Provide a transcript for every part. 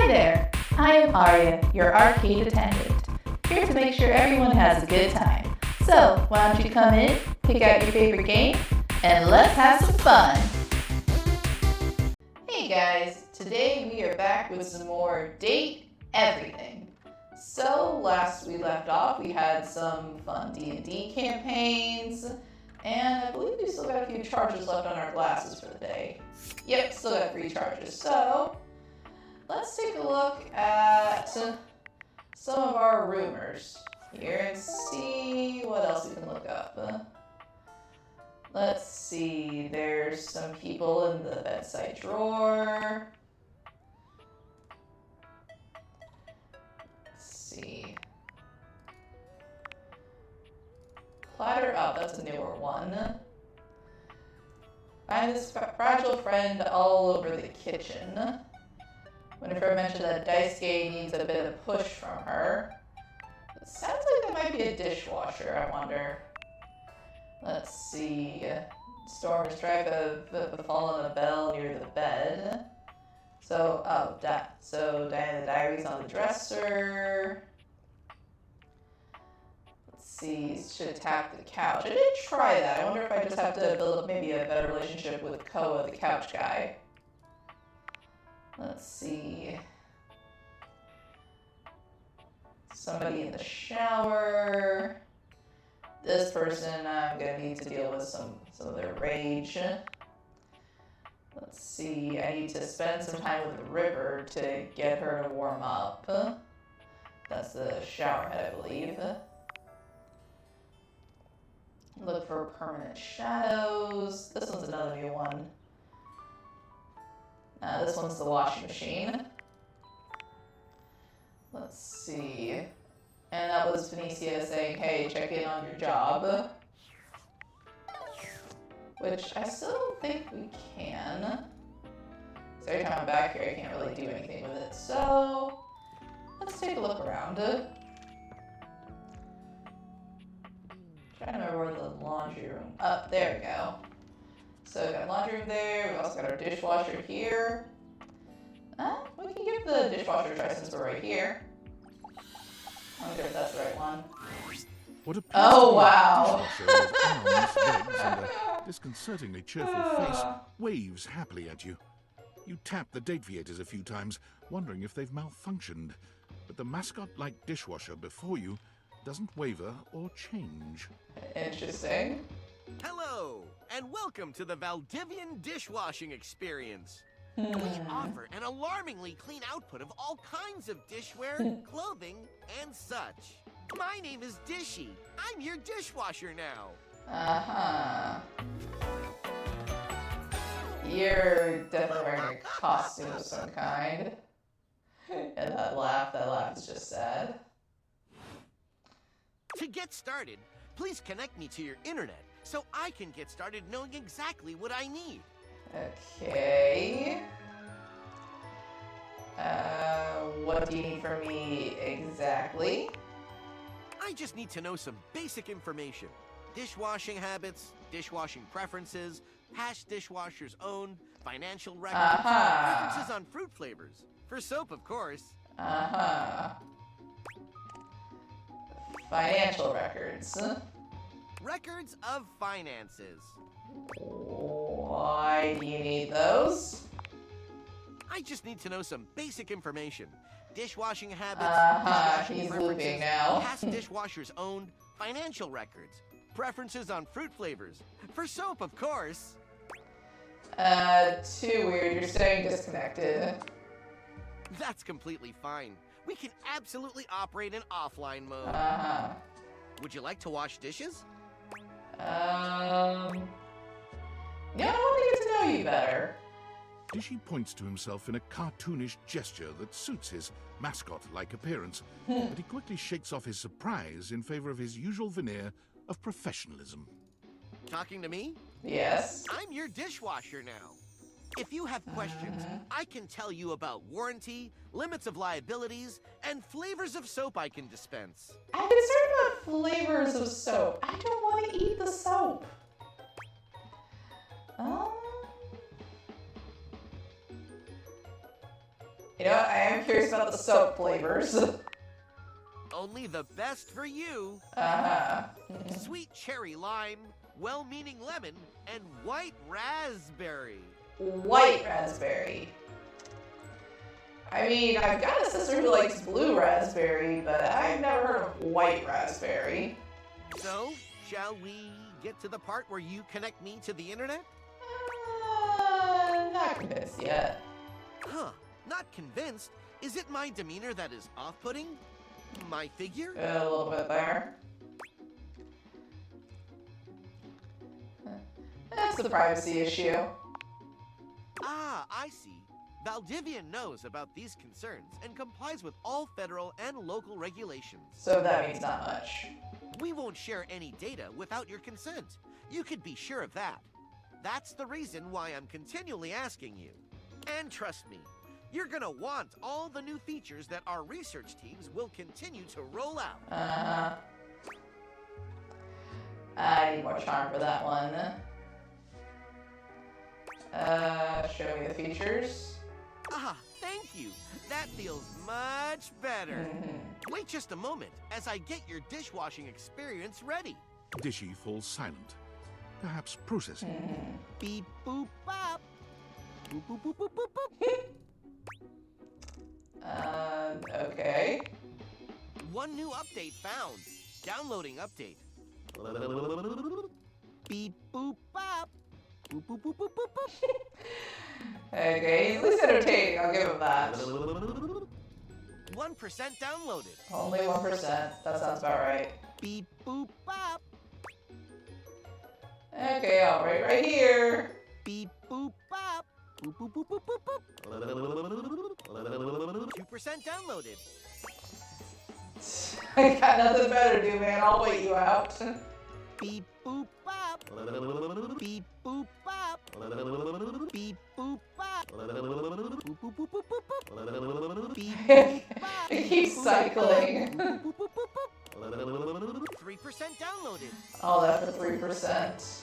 Hi there, I am Arya, your arcade attendant, here to make sure everyone has a good time. So, why don't you come in, pick out your favorite game, and let's have some fun! Hey guys, today we are back with some more Date Everything. So, last we left off, we had some fun D&D campaigns, and I believe we still got a few charges left on our glasses for the day. Yep, still got 3 charges. So, let's take a look at some of our rumors here and see what else we can look up. Let's see, there's some people in the bedside drawer. Let's see. Platter up, that's a newer one. Find this fragile friend all over the kitchen. Winifred mentioned that dice game needs a bit of push from her. It sounds like there might be a dishwasher, I wonder. Let's see. Storm and Strife have fallen on a bell near the bed. So, so Diana the diary's on the dresser. Let's see, should tap the couch. I did try that. I wonder if I just have to build up maybe a better relationship with Koa, the couch guy. Let's see. Somebody in the shower. This person, I'm gonna need to deal with some of their rage. Let's see, I need to spend some time with the river to get her to warm up. That's the shower head, I believe. Look for permanent shadows. This one's another new one. This one's the washing machine. Let's see. And that was Phoenicia saying, hey, check in on your job. Which I still don't think we can. So every time I'm back here, I can't really do anything with it. So, let's take a look around. Trying to remember where the laundry room. Oh, there we go. So we got laundry room there. We also got our dishwasher here. We can give the dishwasher a try since we're right here. I wonder if that's the right one. Oh, wow. With arms, legs, and a disconcertingly cheerful face waves happily at you. You tap the Dateviators a few times, wondering if they've malfunctioned. But the mascot-like dishwasher before you doesn't waver or change. Interesting. Hello, and welcome to the Valdivian dishwashing experience. We offer an alarmingly clean output of all kinds of dishware, clothing, and such. My name is Dishy. I'm your dishwasher now. Uh-huh. You're definitely wearing a costume of some kind. And that laugh is just sad. To get started, please connect me to your internet so I can get started knowing exactly what I need. Okay. What do you need from me exactly? I just need to know some basic information. Dishwashing habits, dishwashing preferences, past dishwashers owned, financial records, preferences on fruit flavors. For soap, of course. Financial records. Records of finances. Why do you need those? I just need to know some basic information. Dishwashing habits, dishwashing he's preferences, looping now. past dishwashers owned, financial records, preferences on fruit flavors. For soap, of course. Too weird. You're staying disconnected. That's completely fine. We can absolutely operate in offline mode. Would you like to wash dishes? Yeah, I want to get to know you better. Dishy points to himself in a cartoonish gesture that suits his mascot-like appearance, but he quickly shakes off his surprise in favor of his usual veneer of professionalism. Talking to me? Yes. I'm your dishwasher now. If you have questions, I can tell you about warranty, limits of liabilities, and flavors of soap I can dispense. I'm concerned about flavors of soap. I don't want to eat the soap. You know what? I am curious about the soap flavors. Only the best for you. Sweet cherry lime, well-meaning lemon, and white raspberry. White raspberry. I mean, I've got a sister who likes blue raspberry, but I've never heard of white raspberry. So, shall we get to the part where you connect me to the internet? Not convinced yet. Huh, not convinced? Is it my demeanor that is off-putting? My figure? A little bit there. That's the privacy issue. Ah, I see. Valdivian knows about these concerns and complies with all federal and local regulations. So that means not much. We won't share any data without your consent. You could be sure of that. That's the reason why I'm continually asking you. And trust me, you're gonna want all the new features that our research teams will continue to roll out. I need more charm for that one. Show me the features. Ah, thank you. That feels much better. Wait just a moment as I get your dishwashing experience ready. Dishy falls silent. Perhaps processing. Beep boop bop. Boop boop boop boop boop boop. Okay. One new update found. Downloading update. Beep boop bop. Boop boop boop boop boop boop. Okay, he's at least entertaining, I'll give him that. 1% downloaded. Only 1%, that sounds about right. Beep boop bop. Okay, I'll write right here. Beep boop bop. Boop boop boop boop boop boop. 2% downloaded. I got nothing better to do, man. I'll wait you out. Beep boop bop. Beep boop bop. Beep boop bop. Boop boop boop boop boop boop. Beep boop bop. It keeps cycling. 3% downloaded. All that for 3%.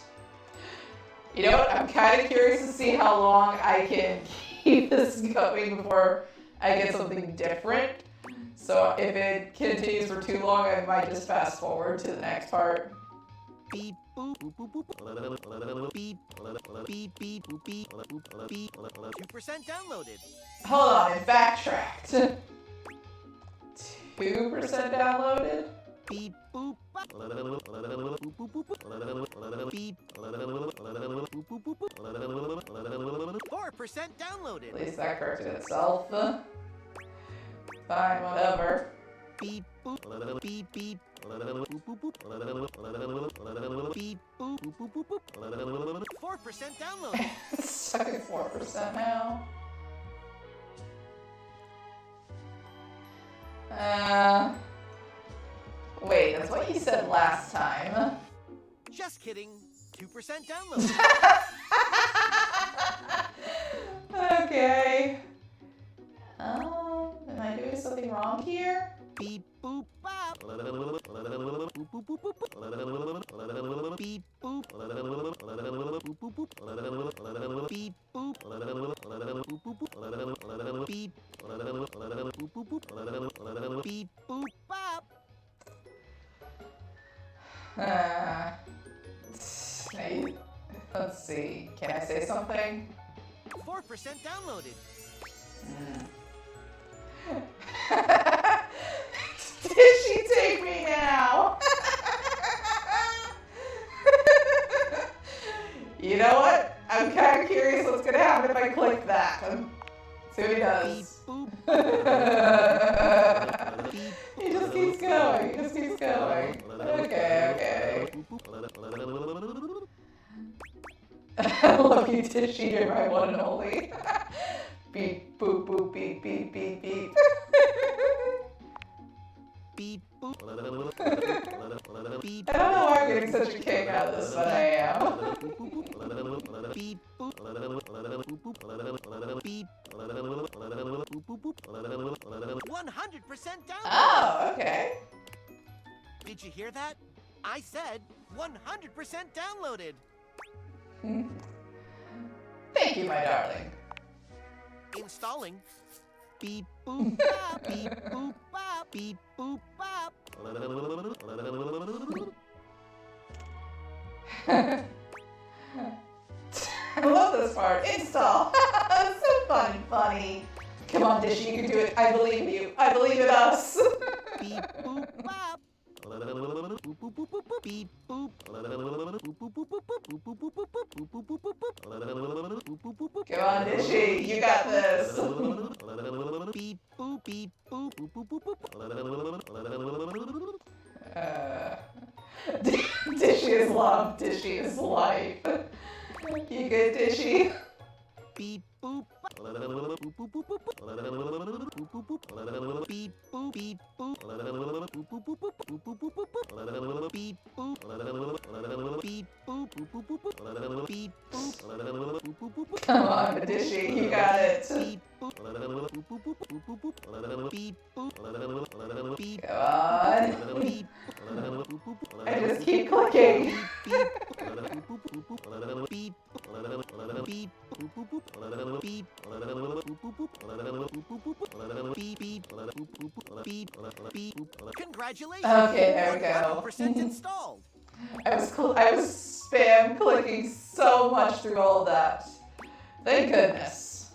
You know what? I'm kind of curious to see how long I can keep this going before I get something different. So if it continues for too long, I might just fast forward to the next part. Beep boop boop boop boop. Beep beep beep boop beep boop beep. 2% downloaded. Hold on, it backtracked. 2% downloaded? Beep boop bop. Boop boop boop boop. Beep. Boop boop boop boop. 4% downloaded. At least that corrected itself. Fine, whatever. Beep boop beep beep. Boop boop boop. Beep boop boop boop boop. 4% downloaded. It's stuck at 4% now. Wait, that's what you said last time. Just kidding. 2% downloaded. Okay. Am I doing something wrong here? Beep boop bop. Boop boop boop boop. Beep boop. Boop boop boop. Beep boop. Boop boop boop. Beep. Boop boop boop. Beep boop bop. Let's see. Can I say something? 4% downloaded. Did she take me now? You know what? I'm kind of curious what's gonna happen if I click that. See what he does. He just keeps going. He just keeps going. Okay. Lucky Tishy, you're my one and only. Beep, boop, boop, beep, beep, beep, beep. Beep boop. Beep. I don't know why I'm getting such a kick out of this, but I am. Beep boop. Beep. 100% download. Oh, okay. Did you hear that? I said 100% downloaded. Thank you, my darling. Installing. Beep boop bop, beep boop bop, beep boop bop. I love this part. Install. So fun and funny. Come on, Dishy, you can do it. I believe in you. I believe in us. Beep boop bop. Beep boop. Come on, Dishy, you got this. Beep boop beep boop. Dishy is love. Dishy is life. You good, Dishy? Beep boop. Beep boop beep boop. Beep boop. Beep boop. Beep boop. Come on, Dishy, you got it. Beep boop. Beep boop. Beep. Come on. Beep. I just keep clicking. Beep. Beep. Beep. Beep. Beep. Congratulations! Okay, there we go. 100% installed. I was spam clicking so much through all of that. Thank goodness.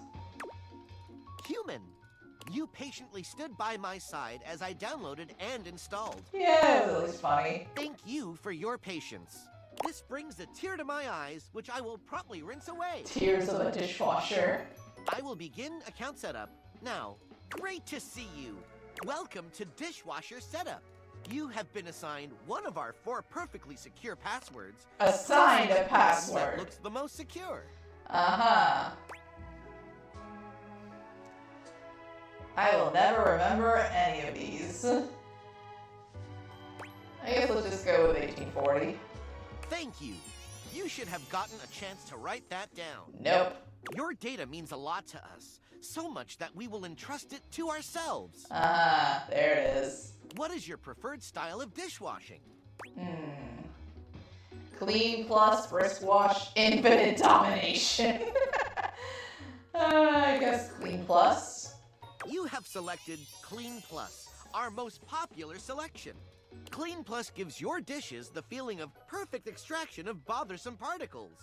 Human, you patiently stood by my side as I downloaded and installed. Yeah, it was at least funny. Thank you for your patience. This brings a tear to my eyes, which I will promptly rinse away. Tears of a dishwasher. I will begin account setup. Now, great to see you. Welcome to Dishwasher Setup. You have been assigned one of our 4 perfectly secure passwords. Assigned a That password. looks the most secure. Uh-huh. I will never remember any of these. I guess let's just go with 1840. Thank you. You should have gotten a chance to write that down. Nope. Your data means a lot to us, so much that we will entrust it to ourselves. Ah, there it is. What is your preferred style of dishwashing? Clean plus, brisk wash, infinite domination. I guess clean plus. You have selected Clean Plus, our most popular selection. Clean Plus gives your dishes the feeling of perfect extraction of bothersome particles.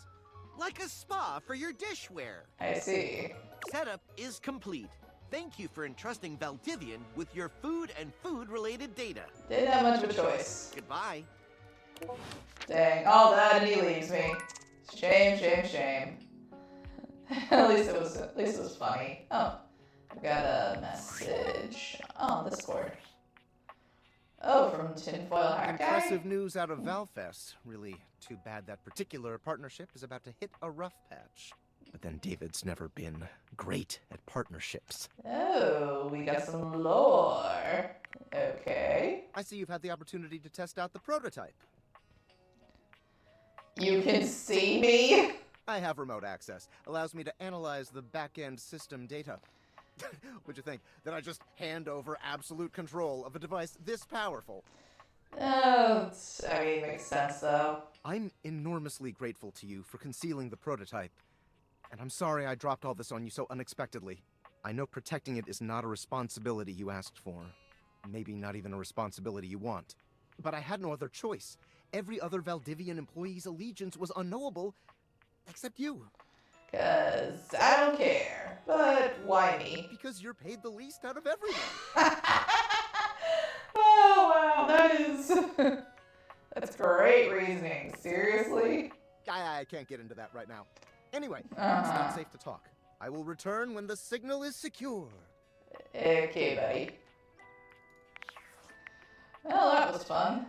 Like a spa for your dishware. I see. Setup is complete. Thank you for entrusting Valdivian with your food and food-related data. Didn't have much of a choice. Goodbye. Dang, all that and he leaves me. Shame, shame, shame. at least it was funny. Oh, I got a message on Discord. Oh, from Tinfoil Hat Guy. Impressive news out of Valfest. Really too bad that particular partnership is about to hit a rough patch. But then David's never been great at partnerships. Oh, we got some lore. Okay. I see you've had the opportunity to test out the prototype. You can see me? I have remote access. Allows me to analyze the back-end system data. What'd you think? That I just hand over absolute control of a device this powerful? Oh, I mean, makes sense though. I'm enormously grateful to you for concealing the prototype. And I'm sorry I dropped all this on you so unexpectedly. I know protecting it is not a responsibility you asked for. Maybe not even a responsibility you want. But I had no other choice. Every other Valdivian employee's allegiance was unknowable, except you. 'Cause I don't care. But why me? Because you're paid the least out of everyone. Oh, wow, that is... That's great reasoning. Seriously? I can't get into that right now. Anyway, it's not safe to talk. I will return when the signal is secure. Okay, buddy. Well, that was fun.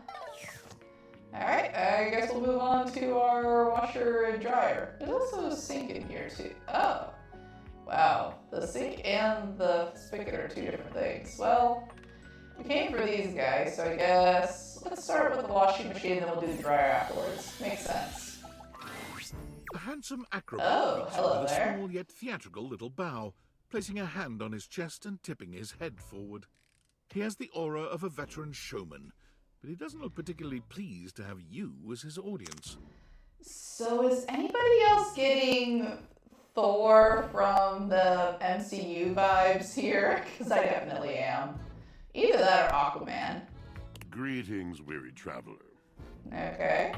Alright, I guess we'll move on to our washer and dryer. There's also a sink in here, too. Oh. Wow. The sink and the spigot are 2 different things. Well, we came for these guys, so I guess let's start with the washing machine and then we'll do the dryer afterwards. Makes sense. A handsome acrobat Oh, greets hello you with a there. small yet theatrical little bow, placing a hand on his chest and tipping his head forward. He has the aura of a veteran showman, but he doesn't look particularly pleased to have you as his audience. So is anybody else getting Thor from the MCU vibes here? Because I definitely am. Either that or Aquaman. Greetings, weary traveler. Okay.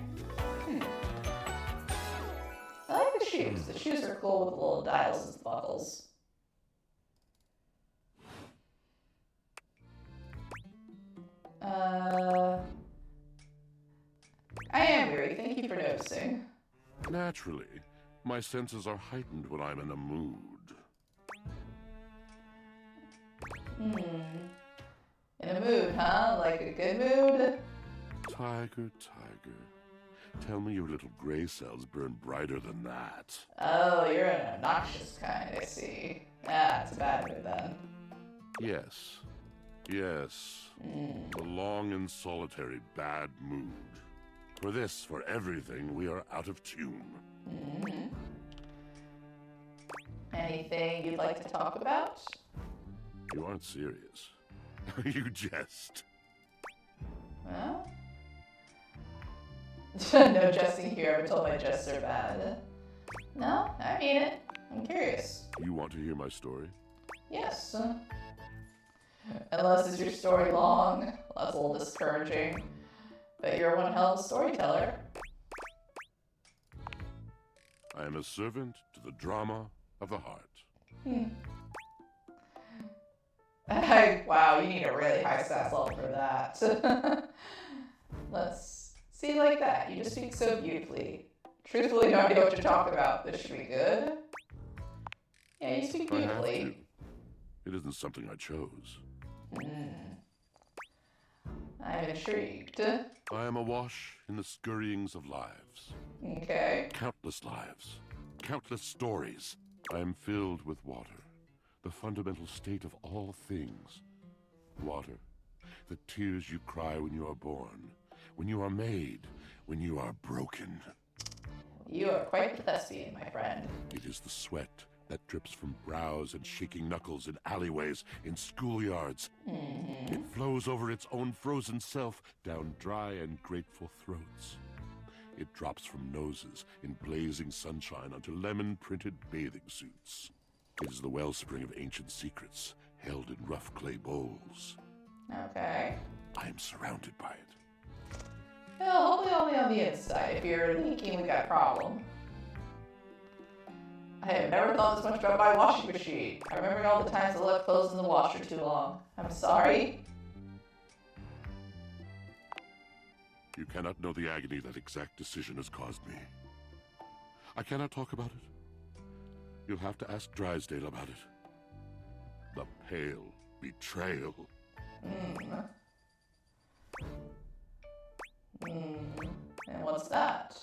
I like the shoes. The shoes are cool with the little dials and buckles. I am weary. Thank you for noticing. Naturally, my senses are heightened when I'm in a mood. In a mood, huh? Like a good mood? Tiger, tiger, tell me your little gray cells burn brighter than that. Oh, you're an obnoxious kind, I see. Ah, it's a bad mood then. Yes, yes, the long and solitary bad mood. For this, for everything, we are out of tune. Anything you'd like to talk about? You aren't serious. You jest. Well? No jesting here. I've been told my jests are bad. No, I mean it. I'm curious. You want to hear my story? Yes. Unless is your story long. Well, that's a little discouraging. But you're one hell of a storyteller. I am a servant to the drama of the heart. Wow, you need a really high stats level for that. Let's see like that. You just speak so beautifully. Truthfully, no idea what you're talking about. This should be good. Yeah, you speak I have to. beautifully. It isn't something I chose. I'm intrigued. I am awash in the scurryings of lives. Okay. Countless lives. Countless stories. I am filled with water. The fundamental state of all things. Water. The tears you cry when you are born. When you are made. When you are broken. You are quite the thespian, my friend. It is the sweat that drips from brows and shaking knuckles in alleyways, in schoolyards. It flows over its own frozen self down dry and grateful throats. It drops from noses in blazing sunshine onto lemon-printed bathing suits. It is the wellspring of ancient secrets, held in rough clay bowls. Okay. I am surrounded by it. Well, hopefully only on the inside. If you're leaking, we got a problem. I have never thought this much about my washing machine. I remember all the times I left clothes in the washer too long. I'm sorry. You cannot know the agony that exact decision has caused me. I cannot talk about it. You'll have to ask Drysdale about it. The pale betrayal. And what's that?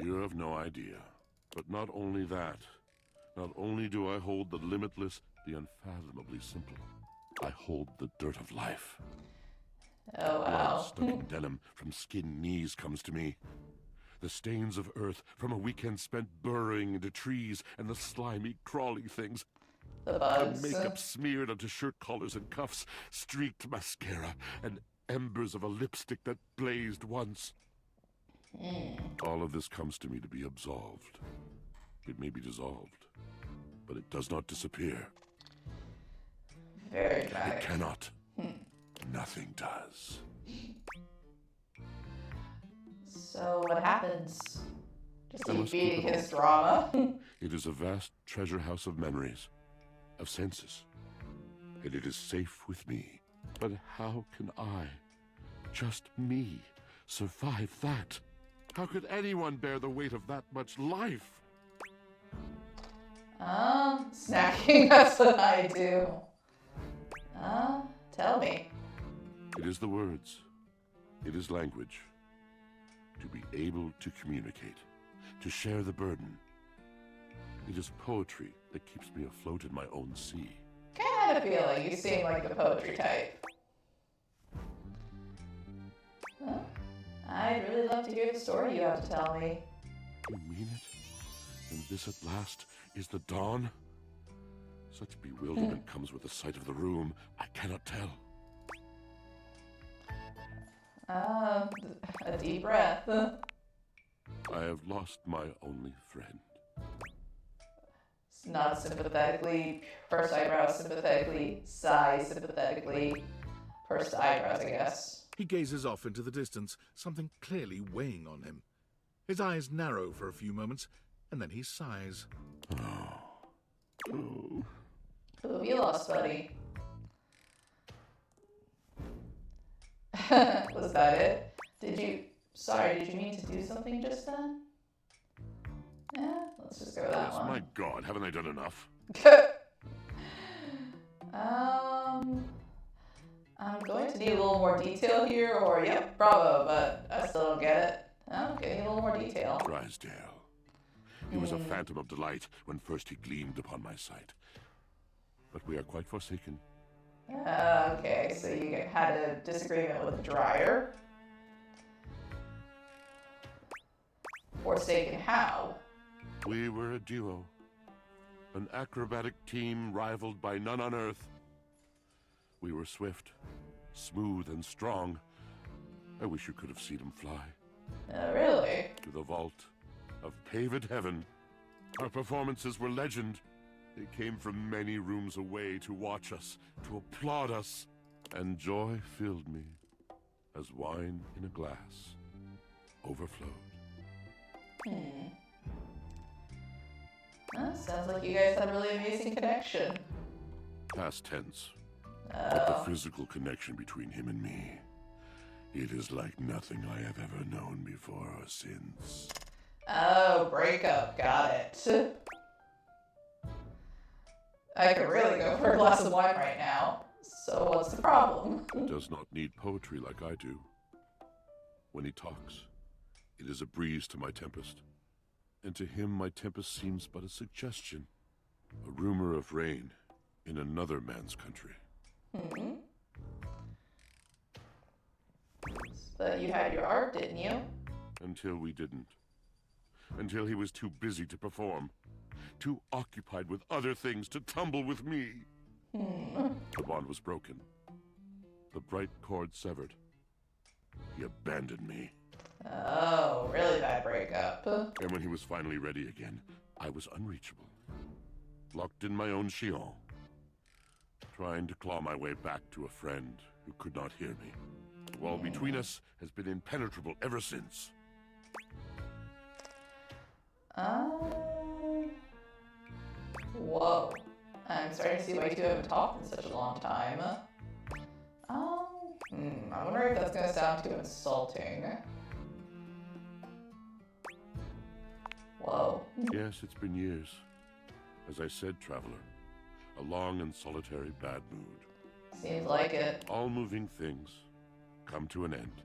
You have no idea. But not only that. Not only do I hold the limitless, the unfathomably simple. I hold the dirt of life. Oh, Blood wow. stuck in denim from skin knees comes to me. The stains of earth from a weekend spent burrowing into trees and the slimy, crawly things. The The bugs. makeup smeared onto shirt collars and cuffs, streaked mascara, and embers of a lipstick that blazed once. All of this comes to me to be absolved. It may be dissolved, but it does not disappear. Very It dramatic. cannot. Nothing does. So what happens? Just I keep must keep feeding it his all. drama. It is a vast treasure house of memories, of senses, and it is safe with me. But how can I, just me, survive that? How could anyone bear the weight of that much life? Snacking, that's what I do. Tell me. It is the words. It is language. To be able to communicate, to share the burden. It is poetry that keeps me afloat in my own sea. Kinda had a feeling you seem like the poetry type. Well, I'd really love to hear the story you have to tell me. You mean it? And this at last is the dawn? Such bewilderment comes with the sight of the room, I cannot tell. A deep breath. I have lost my only friend. Nod sympathetically, pursed eyebrows sympathetically, sigh sympathetically, pursed eyebrows, I guess. He gazes off into the distance, something clearly weighing on him. His eyes narrow for a few moments, and then he sighs. Who have you lost, buddy? Was that it? Did you mean to do something just then? Yeah, let's just go with that Yes, one. my God, haven't I done enough? I'm going to need a little more detail here, or yep, bravo, but I still don't get it. Okay, a little more detail. Drysdale. He was a phantom of delight when first he gleamed upon my sight. But we are quite forsaken. Okay, so you had a disagreement with the dryer. Forsaken how? We were a duo. An acrobatic team rivaled by none on Earth. We were swift, smooth, and strong. I wish you could have seen him fly. Really? To the vault of paved heaven. Our performances were legend. They came from many rooms away to watch us, to applaud us. And joy filled me as wine in a glass overflowed. Sounds like you guys had a really amazing connection. Past tense. But the physical connection between him and me, it is like nothing I have ever known before or since. Oh, breakup. Got it. I could really go for a glass of wine right now. So what's the problem? He does not need poetry like I do. When he talks, it is a breeze to my tempest. And to him my tempest seems but a suggestion. A rumor of rain in another man's country. But you had your art, didn't you? Until we didn't. Until he was too busy to perform. Too occupied with other things to tumble with me. The bond was broken. The bright cord severed. He abandoned me. Oh, really bad breakup. And when he was finally ready again, I was unreachable. Locked in my own chillon. Trying to claw my way back to a friend who could not hear me. The wall between us has been impenetrable ever since. Whoa. I'm starting to see why you two haven't talked in such a long time. I wonder if that's gonna sound too insulting. Whoa. Yes, it's been years. As I said, traveler, a long and solitary bad mood. Seems like it. All moving things come to an end.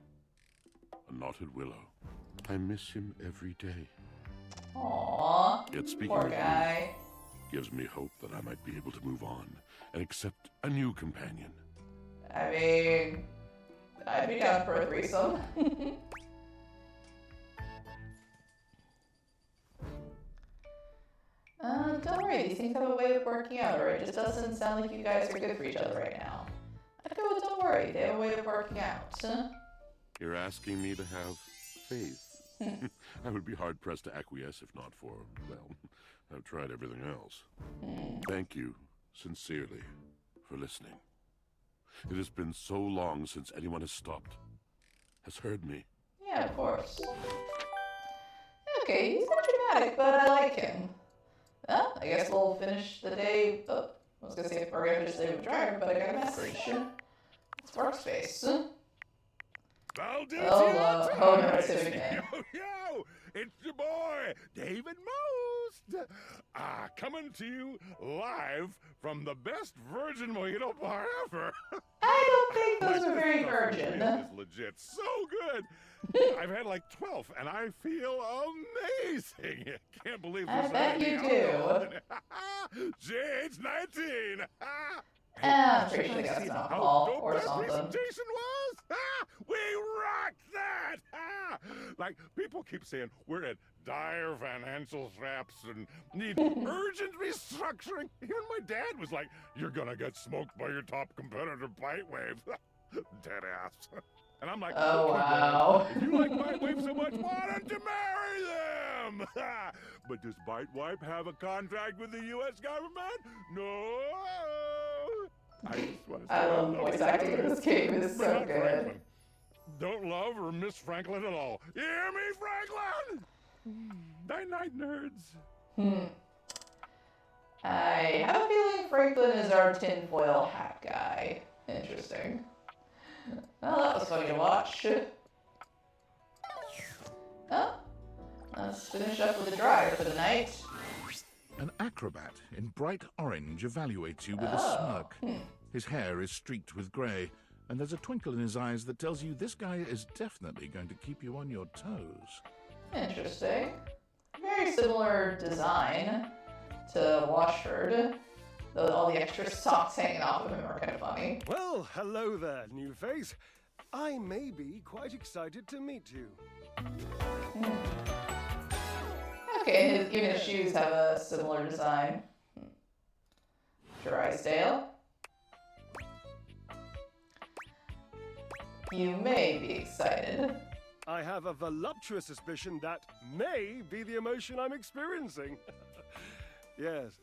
A knotted willow. I miss him every day. Aww. Yet speaking Poor of guy. you gives me hope that I might be able to move on and accept a new companion. I mean, I'd be down for a threesome. Don't worry, these things have a way of working out, or it just doesn't sound like you guys are good for each other right now. I'd go with don't worry, they have a way of working out. You're asking me to have faith. I would be hard-pressed to acquiesce if not for, well, I've tried everything else. Thank you, sincerely, for listening. It has been so long since anyone has stopped, has heard me. Yeah, of course. Okay, he's not dramatic, but I like him. Well, I guess we'll finish the day. Oh, I was gonna say we're gonna finish the day with Dryer, but I got a message. It's workspace. Valdivia! Oh no, it's him again. Yo, it's your boy, David Most! Coming to you live from the best virgin mojito bar ever. I don't think those My are very stuff virgin. is legit so good. I've had like 12, and I feel amazing. Can't believe I this. bet you do. Jade's 19. I'm pretty sure they got some How alcohol dope or that something. presentation was? We rocked that! Like, people keep saying we're at dire financial straps and need urgent restructuring. Even my dad was like, you're gonna get smoked by your top competitor, Bitewave. Dead ass. And I'm like, Oh, okay, wow. Dad, if you like Bite Wipe so much, why don't you marry them? But does Bite Wipe have a contract with the U.S. government? No. I just want to say I love the voice acting in this game. It is but so not good. Franklin. Don't love or miss Franklin at all. You hear me, Franklin? Night-night, nerds. I have a feeling Franklin is our tinfoil hat guy. Interesting. Well, that was funny to watch. Oh, let's finish up with a dryer for the night. An acrobat in bright orange evaluates you with a smirk. His hair is streaked with grey, and there's a twinkle in his eyes that tells you this guy is definitely going to keep you on your toes. Interesting. Very similar design to Washford, though all the extra socks hanging off of him are kind of funny. Well, hello there, new face. I may be quite excited to meet you. Okay, even his shoes have a similar design. Drysdale. You may be excited. I have a voluptuous suspicion that may be the emotion I'm experiencing. Yes.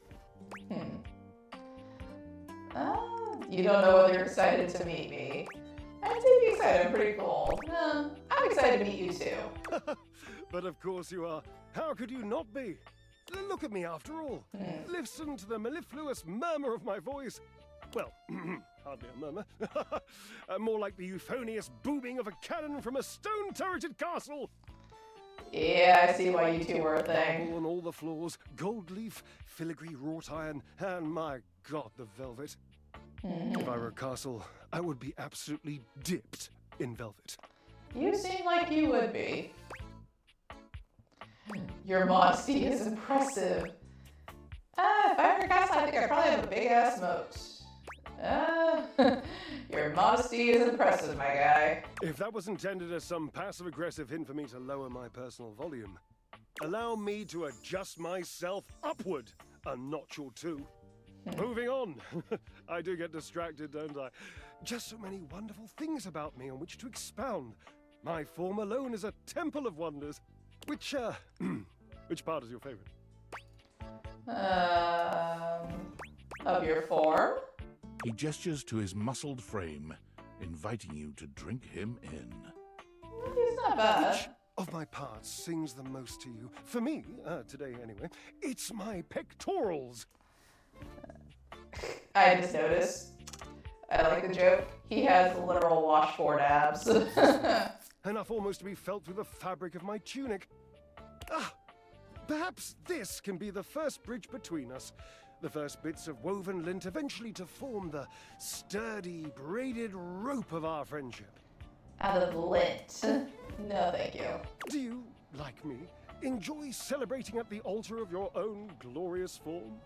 You don't know whether you're excited to meet me. I'd say be excited, I'm pretty cool. I'm excited to meet you too. But of course you are. How could you not be? Look at me after all. Listen to the mellifluous murmur of my voice. Well, hardly a murmur. More like the euphonious booming of a cannon from a stone-turreted castle. Yeah, I see why you two were a thing. Marble on all the floors, gold leaf, filigree wrought iron, and my God, the velvet. If I were a castle, I would be absolutely dipped in velvet. You seem like you would be. Your modesty is impressive. If I were a castle, I think I'd probably have a big-ass moat. Your modesty is impressive, my guy. If that was intended as some passive-aggressive hint for me to lower my personal volume, allow me to adjust myself upward a notch or two. Moving on. I do get distracted, don't I? Just so many wonderful things about me on which to expound. My form alone is a temple of wonders. Which part is your favorite? Of your form? He gestures to his muscled frame, inviting you to drink him in. He's not bad. Which of my parts sings the most to you? For me, today anyway, it's my pectorals. I just noticed. I like the joke. He has literal washboard abs. Enough almost to be felt through the fabric of my tunic. Perhaps this can be the first bridge between us. The first bits of woven lint eventually to form the sturdy, braided rope of our friendship. Out of lint. No, thank you. Do you, like me, enjoy celebrating at the altar of your own glorious form?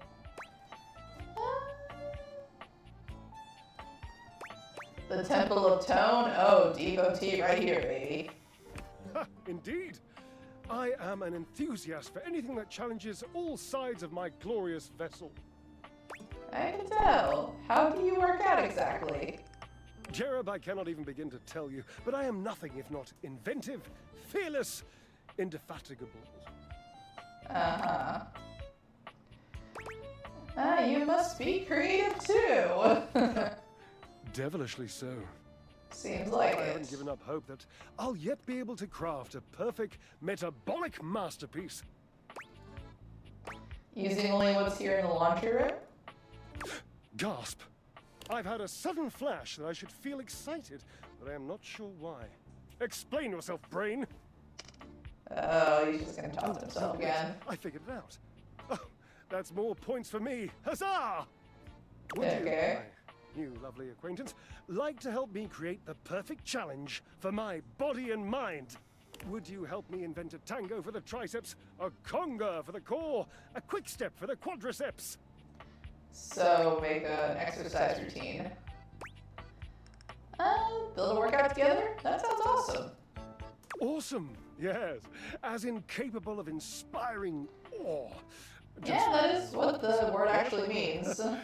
The Temple of Tone? Oh, devotee right here, baby. Ha, indeed. I am an enthusiast for anything that challenges all sides of my glorious vessel. I can tell. How do you work out exactly? Jerub, I cannot even begin to tell you, but I am nothing if not inventive, fearless, indefatigable. You must be creative too. Devilishly so. Seems like I haven't it. given up hope that I'll yet be able to craft a perfect metabolic masterpiece. Using only what's here in the laundry room? Gasp! I've had a sudden flash that I should feel excited, but I am not sure why. Explain yourself, brain! Oh, he's just gonna talk to himself again. I figured it out. Oh, that's more points for me. Huzzah! Would Okay. you, my new lovely acquaintance, like to help me create the perfect challenge for my body and mind? Would you help me invent a tango for the triceps, a conga for the core, a quick step for the quadriceps? So make an exercise routine. Build a workout together? That sounds awesome. Awesome, yes. As incapable of inspiring awe. Yeah, that is what the word actually means. Yes.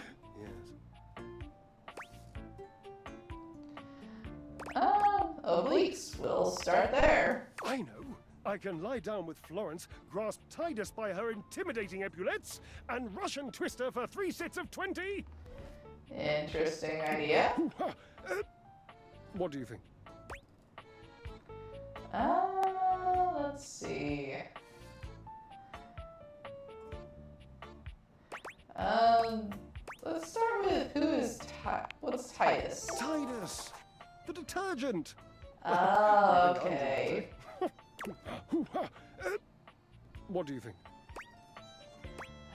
of leaks. We'll start there. I know. I can lie down with Florence, grasp Titus by her intimidating epaulettes, and Russian twist her for 3 sets of 20. Interesting idea. What do you think? Let's see. Let's start with what's Titus? Titus, the detergent. Oh, okay. What do you think?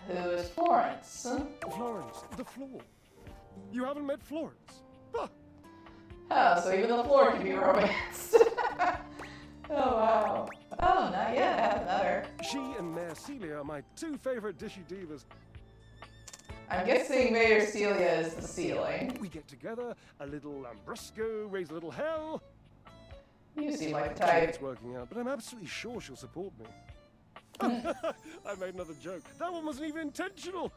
Who is Florence? Florence, the floor. You haven't met Florence? Ah, Oh, so even the floor can be romanced. Oh, wow. Oh, not yet. I haven't met her. she and Mayor Celia are my 2 favorite dishy divas. I'm guessing Mayor Celia is the ceiling. We get together, a little lambrusco, raise a little hell. You seem like the It's type. working out, but I'm absolutely sure she'll support me. I made another joke. That one wasn't even intentional.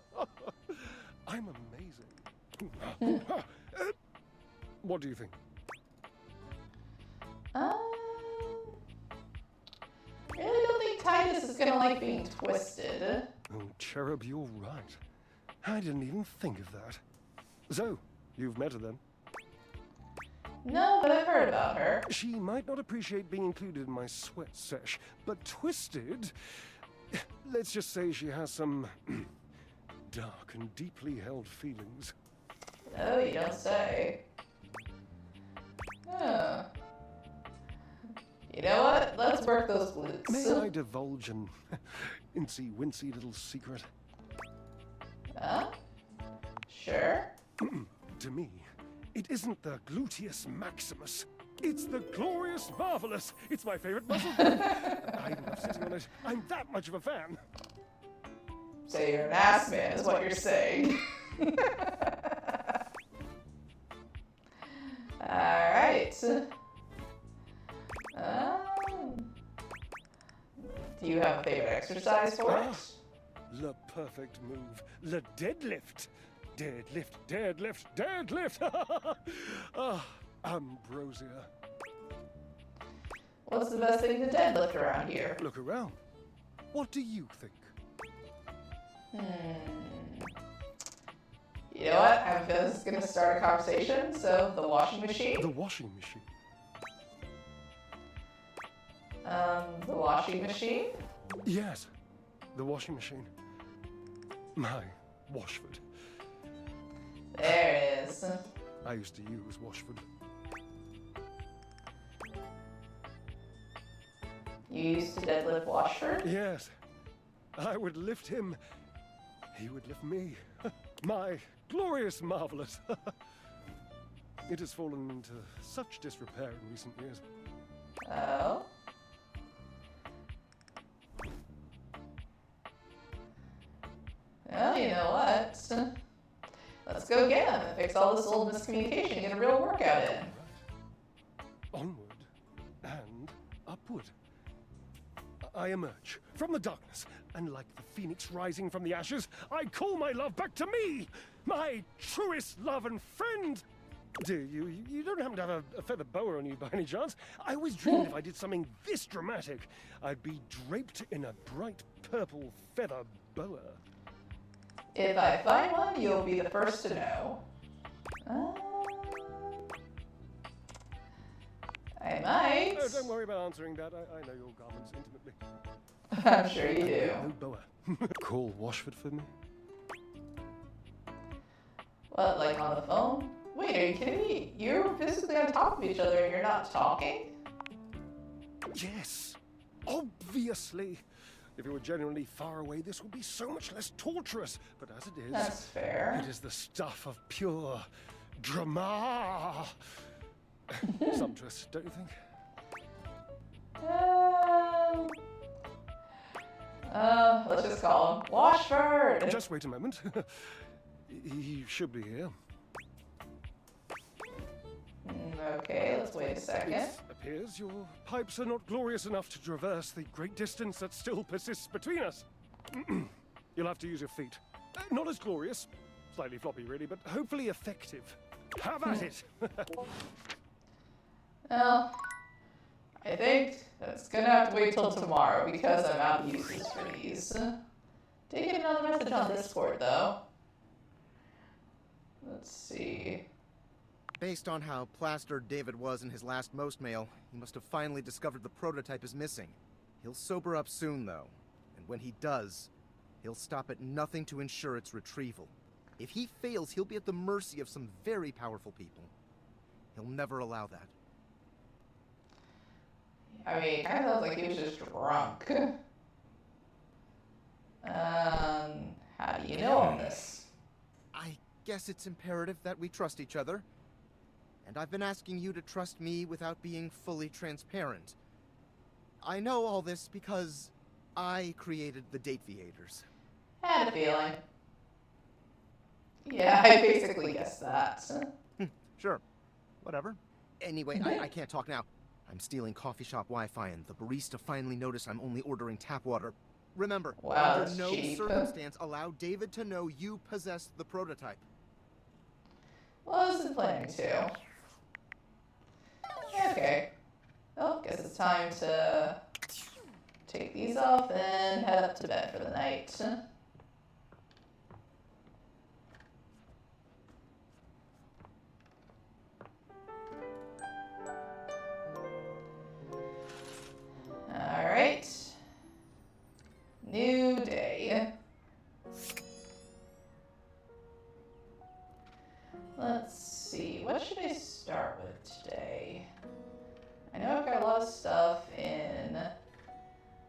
I'm amazing. What do you think? Really don't think Titus is gonna like being twisted. Oh, Cherub, you're right. I didn't even think of that. So, you've met her then? No, but I've heard about her. She might not appreciate being included in my sweat sesh, but twisted... Let's just say she has some dark and deeply held feelings. Oh, you don't say. Huh. You know what? Let's work those glutes. May I divulge an incy-wincy little secret? Huh? Sure. To me, it isn't the gluteus maximus. It's the glorious marvelous. It's my favorite muscle. I love sitting on it. I'm that much of a fan. So you're an ass man, is what you're saying. Alright. Do you have a favorite exercise for it? The perfect move. The deadlift. Deadlift, deadlift, deadlift. Ambrosia. What's the best thing to deadlift around here? Look around. What do you think? You know what? I have a feeling this is going to start a conversation, so the washing machine? The washing machine. The washing machine? Yes, the washing machine. My Washford. There it is. I used to use Washford. You used to deadlift Washford? Yes, I would lift him. He would lift me. My glorious marvelous. It has fallen into such disrepair in recent years. Oh? Well, you know what? Let's go get him and fix all this old miscommunication and get a real workout in. Right. Onward and upward. I emerge from the darkness, and like the phoenix rising from the ashes, I call my love back to me, my truest love and friend. Dear, you don't happen to have a feather boa on you by any chance? I always dreamed if I did something this dramatic, I'd be draped in a bright purple feather boa. If I find one, you'll be the first to know. I might. Oh, don't worry about answering that. I know your garments intimately. I'm sure you do. No boa. Call Washford for me. What, like on the phone? Wait, are you kidding me? You're physically on top of each other and you're not talking? Yes, obviously. If it were genuinely far away, this would be so much less torturous. But as it is, That's fair. it is the stuff of pure drama. Sumptuous, don't you think? Let's just call him Washford. Just wait a moment. He should be here. Okay, let's wait a second. It appears your pipes are not glorious enough to traverse the great distance that still persists between us. You'll have to use your feet. Not as glorious, slightly floppy really, but hopefully effective. Have at it! Well, I think that's gonna have to wait till tomorrow because I'm out of uses for these. Did get another message on Discord though. Let's see. Based on how plastered David was in his last most mail, he must have finally discovered the prototype is missing. He'll sober up soon, though. And when he does, he'll stop at nothing to ensure its retrieval. If he fails, he'll be at the mercy of some very powerful people. He'll never allow that. I mean, it kind of sounds like he was just drunk. How do you know all this? I guess it's imperative that we trust each other. And I've been asking you to trust me without being fully transparent. I know all this because I created the Dateviators. Had a feeling. Yeah, I basically guessed that. Sure. Whatever. Anyway, I can't talk now. I'm stealing coffee shop Wi-Fi, and the barista finally noticed I'm only ordering tap water. Remember, Wow, under that's no cheap. circumstance allow David to know you possessed the prototype. Well, I wasn't planning to. Okay. Well, guess it's time to take these off and head up to bed for the night. Alright. New day. Let's see, what should I start with today? I know I've got a lot of stuff in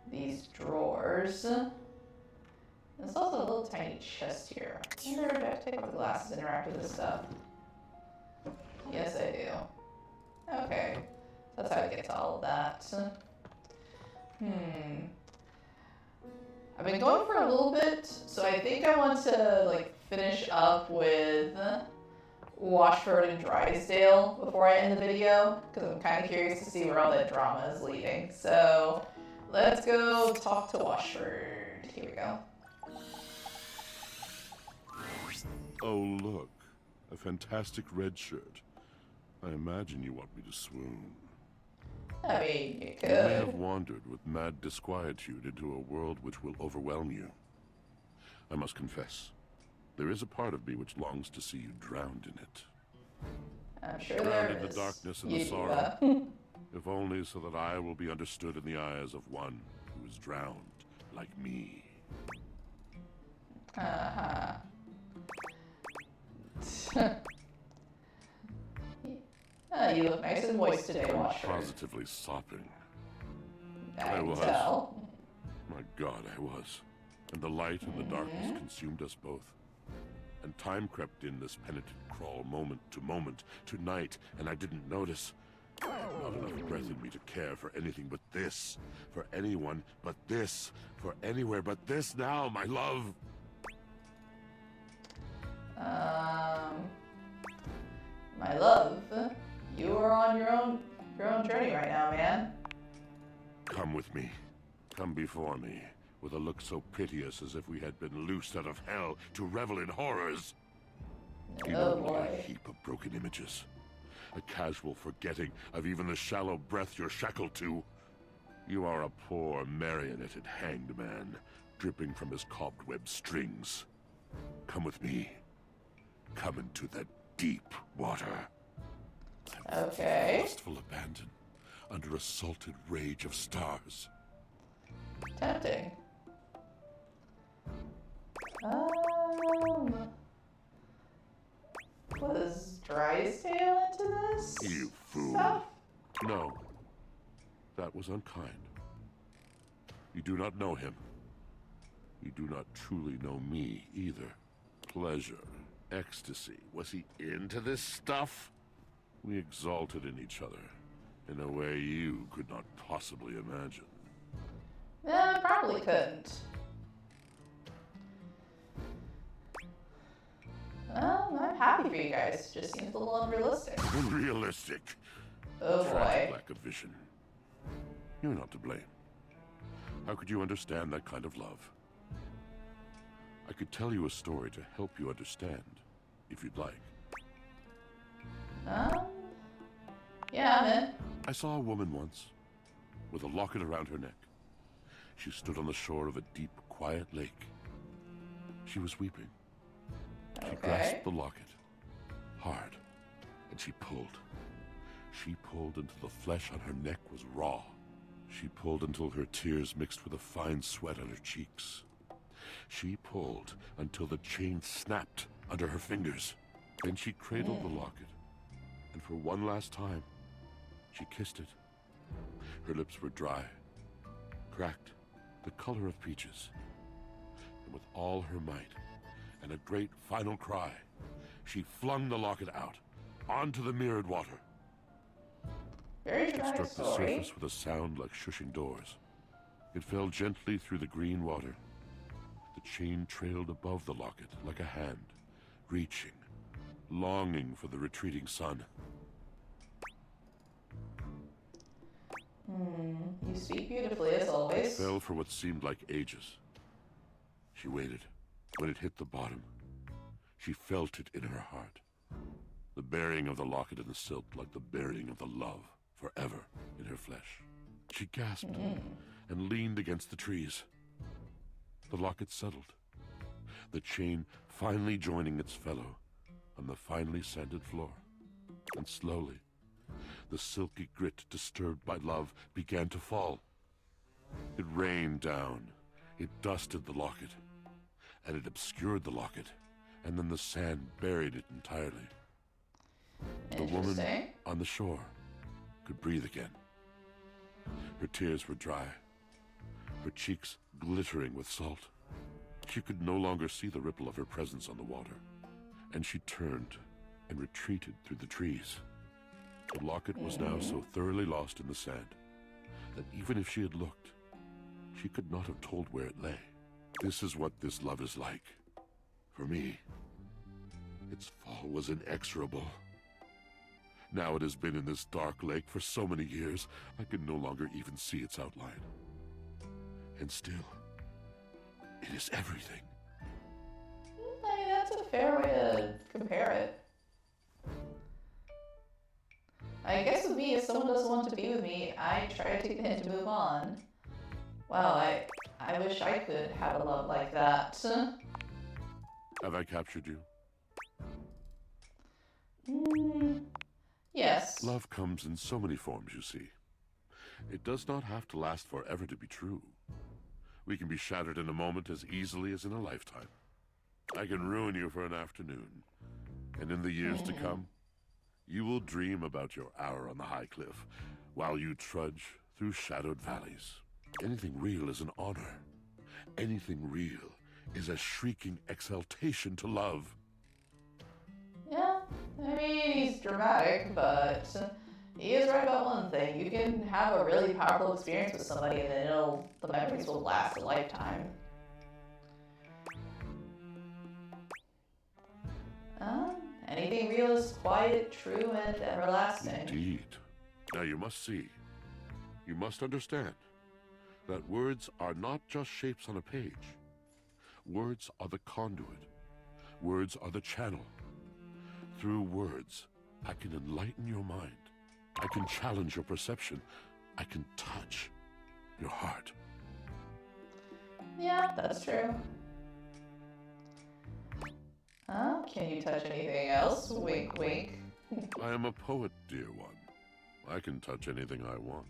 these drawers. There's also a little tiny chest here. I wonder if I have to take off the glasses and interact with this stuff. Yes, I do. Okay, that's how I get to all of that. I've been going for a little bit, so I think I want to like finish up with Washford and Drysdale before I end the video, because I'm kind of curious to see where all that drama is leading. So let's go talk to Washford. Here we go. Oh, look. A fantastic red shirt. I imagine you want me to swoon. I mean, you You may have could. wandered with mad disquietude into a world which will overwhelm you. I must confess, there is a part of me which longs to see you drowned in it. I'm sure Drowned there in the is. darkness and You the do sorrow. that. If only so that I will be understood in the eyes of one who is drowned like me. Uh-huh. You look nice and moist today, I'm Washford. positively sopping. I I can was. tell. My God, I was. And the light and the darkness consumed us both. And time crept in this penitent crawl moment to night, and I didn't notice. I had not enough breath in me to care for anything but this. For anyone but this. For anywhere but this now, my love. My love, you are on your own journey right now, man. Come with me. Come before me, with a look so piteous as if we had been loosed out of hell to revel in horrors. Oh Only a boy. heap of broken images. A casual forgetting of even the shallow breath you're shackled to. You are a poor, marionetted hanged man, dripping from his cobweb strings. Come with me. Come into the deep water. Okay. Lustful abandon, under a salted rage of stars. Tempting. Was Drysdale into this? You fool. Stuff? No. That was unkind. You do not know him. You do not truly know me either. Pleasure, ecstasy. Was he into this stuff? We exalted in each other in a way you could not possibly imagine. Probably couldn't. I'm happy for you guys. Just seems a little unrealistic. Unrealistic. Oh Tragic boy. lack of vision. You're not to blame. How could you understand that kind of love? I could tell you a story to help you understand, if you'd like. Yeah, I'm in. I saw a woman once, with a locket around her neck. She stood on the shore of a deep, quiet lake. She was weeping. She grasped the locket hard, and she pulled. She pulled until the flesh on her neck was raw. She pulled until her tears mixed with a fine sweat on her cheeks. She pulled until the chain snapped under her fingers. Then she cradled the locket, and for one last time, she kissed it. Her lips were dry, cracked, the color of peaches. And with all her might, and a great final cry, she flung the locket out, onto the mirrored water. Very It dramatic struck the story. surface with a sound like shushing doors. It fell gently through the green water. The chain trailed above the locket like a hand, reaching, longing for the retreating sun. You speak beautifully as It always. fell for what seemed like ages. She waited. When it hit the bottom, she felt it in her heart. The burying of the locket in the silt like the burying of the love forever in her flesh. She gasped and leaned against the trees. The locket settled, the chain finally joining its fellow on the finely sanded floor. And slowly, the silky grit disturbed by love began to fall. It rained down, it dusted the locket, and it obscured the locket, and then the sand buried it entirely. The woman Interesting. on the shore could breathe again. Her tears were dry, her cheeks glittering with salt. She could no longer see the ripple of her presence on the water, and she turned and retreated through the trees. The locket was now so thoroughly lost in the sand that even if she had looked, she could not have told where it lay. This is what this love is like. For me, its fall was inexorable. Now it has been in this dark lake for so many years, I can no longer even see its outline. And still, it is everything. I mean, that's a fair way to compare it. I guess with me, if someone doesn't want to be with me, I try to take the hint to move on. Wow, I wish I could have a love like that. Have I captured you? Yes. Love comes in so many forms, you see. It does not have to last forever to be true. We can be shattered in a moment as easily as in a lifetime. I can ruin you for an afternoon, and in the years to come, you will dream about your hour on the high cliff while you trudge through shadowed valleys. Anything real is an honor. Anything real is a shrieking exaltation to love. Yeah, I mean, he's dramatic, but he is right about one thing. You can have a really powerful experience with somebody and then the memories will last a lifetime. Anything real is quiet, true, and everlasting. Indeed. Now you must see, you must understand, that words are not just shapes on a page. Words are the conduit. Words are the channel. Through words, I can enlighten your mind. I can challenge your perception. I can touch your heart. Yeah, that's true. Can you touch anything else? Wink, wink. I am a poet, dear one. I can touch anything I want.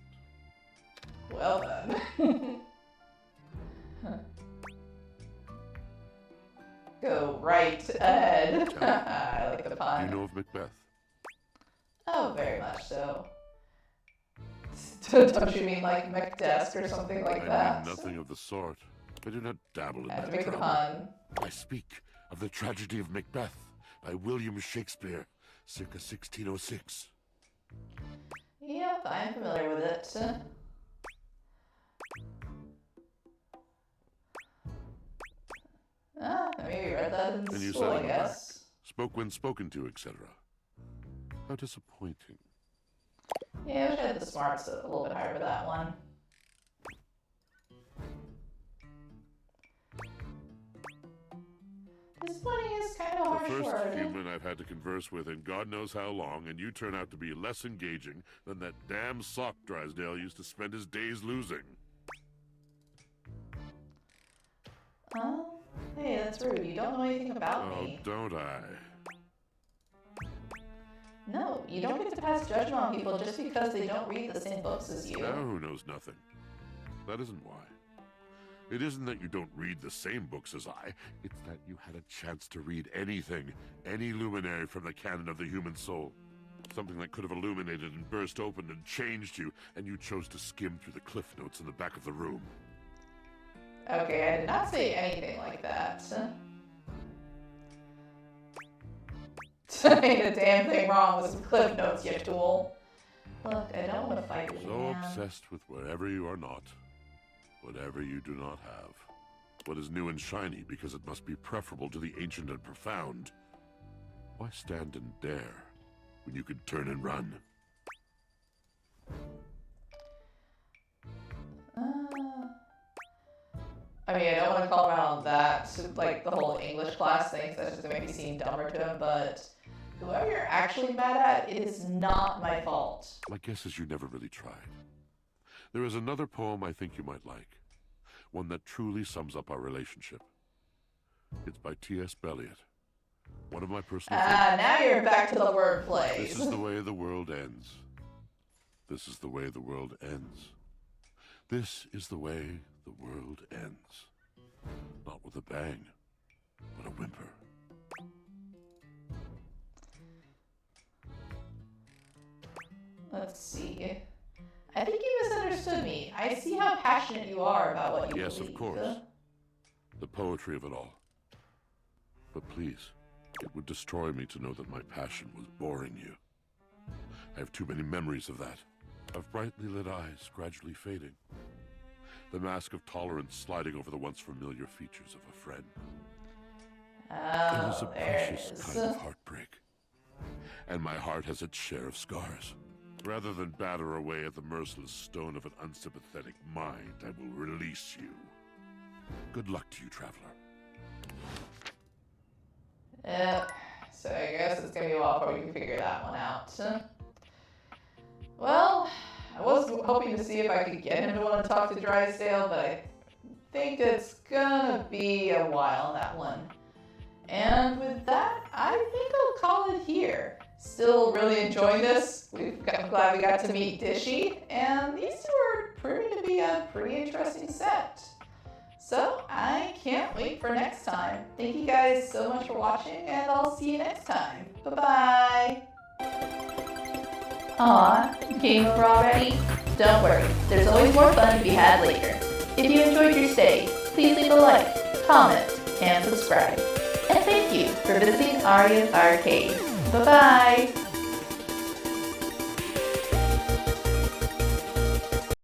Well then. Go right ahead. I like the Do pun. you know of Macbeth? Oh, very much so. Don't you mean like McDesk or something like I that? mean nothing of the sort. I do not dabble in I have that to make the trouble. pun. I speak of the tragedy of Macbeth by William Shakespeare, circa 1606. Yep, I am familiar with it. I maybe read that in And you school, sat I on the back. guess. Spoke when spoken to, etc. How disappointing. Yeah, I wish I had the smarts a little bit higher for that one. Disappointing is kind of a The harsh first word. human I've had to converse with in God knows how long, and you turn out to be less engaging than that damn sock Drysdale used to spend his days losing. Oh, hey, that's rude. You don't know anything about Oh, me. don't I? No, you don't get to pass judgment on people just because they don't read the same books as you. Now who knows nothing? That isn't why. It isn't that you don't read the same books as I. It's that you had a chance to read anything, any luminary from the canon of the human soul. Something that could have illuminated and burst open and changed you, and you chose to skim through the cliff notes in the back of the room. Okay, I did not say anything like that. Ain't a damn thing wrong with some cliff notes, you tool. Look, I don't want to fight with you, So man. obsessed with wherever you are not, whatever you do not have. What is new and shiny because it must be preferable to the ancient and profound. Why stand and dare when you could turn and run? I mean, I don't want to call around that, like the whole English class thing, 'cause that's just going to make me seem dumber to him, but whoever you're actually mad at, it is not my fault. My guess is you never really tried. There is another poem I think you might like. One that truly sums up our relationship. It's by T.S. Eliot. One of my personal favorites. Now you're back to the wordplay. This is the way the world ends. This is the way the world ends. This is the way the world ends. Not with a bang, but a whimper. Let's see. I think you misunderstood me. I see how passionate you are about what you Yes, believe. of course. The poetry of it all. But please, it would destroy me to know that my passion was boring you. I have too many memories of that. Of brightly lit eyes gradually fading. The mask of tolerance sliding over the once familiar features of a friend. It is a Oh, there it precious is. kind of heartbreak. And my heart has its share of scars. Rather than batter away at the merciless stone of an unsympathetic mind, I will release you. Good luck to you, traveler. Yep. So I guess it's gonna be a while before we can figure that one out. Well, I was hoping to see if I could get him to want to talk to Drysdale, but I think it's gonna be a while, that one. And with that, I think I'll call it here. Still really enjoying this. I'm glad we got to meet Dishy, and these two are proving to be a pretty interesting set. So I can't wait for next time. Thank you guys so much for watching, and I'll see you next time. Bye-bye. Aw, game over already? Don't worry, there's always more fun to be had later. If you enjoyed your stay, please leave a like, comment, and subscribe. And thank you for visiting Arya's Arcade. Bye-bye!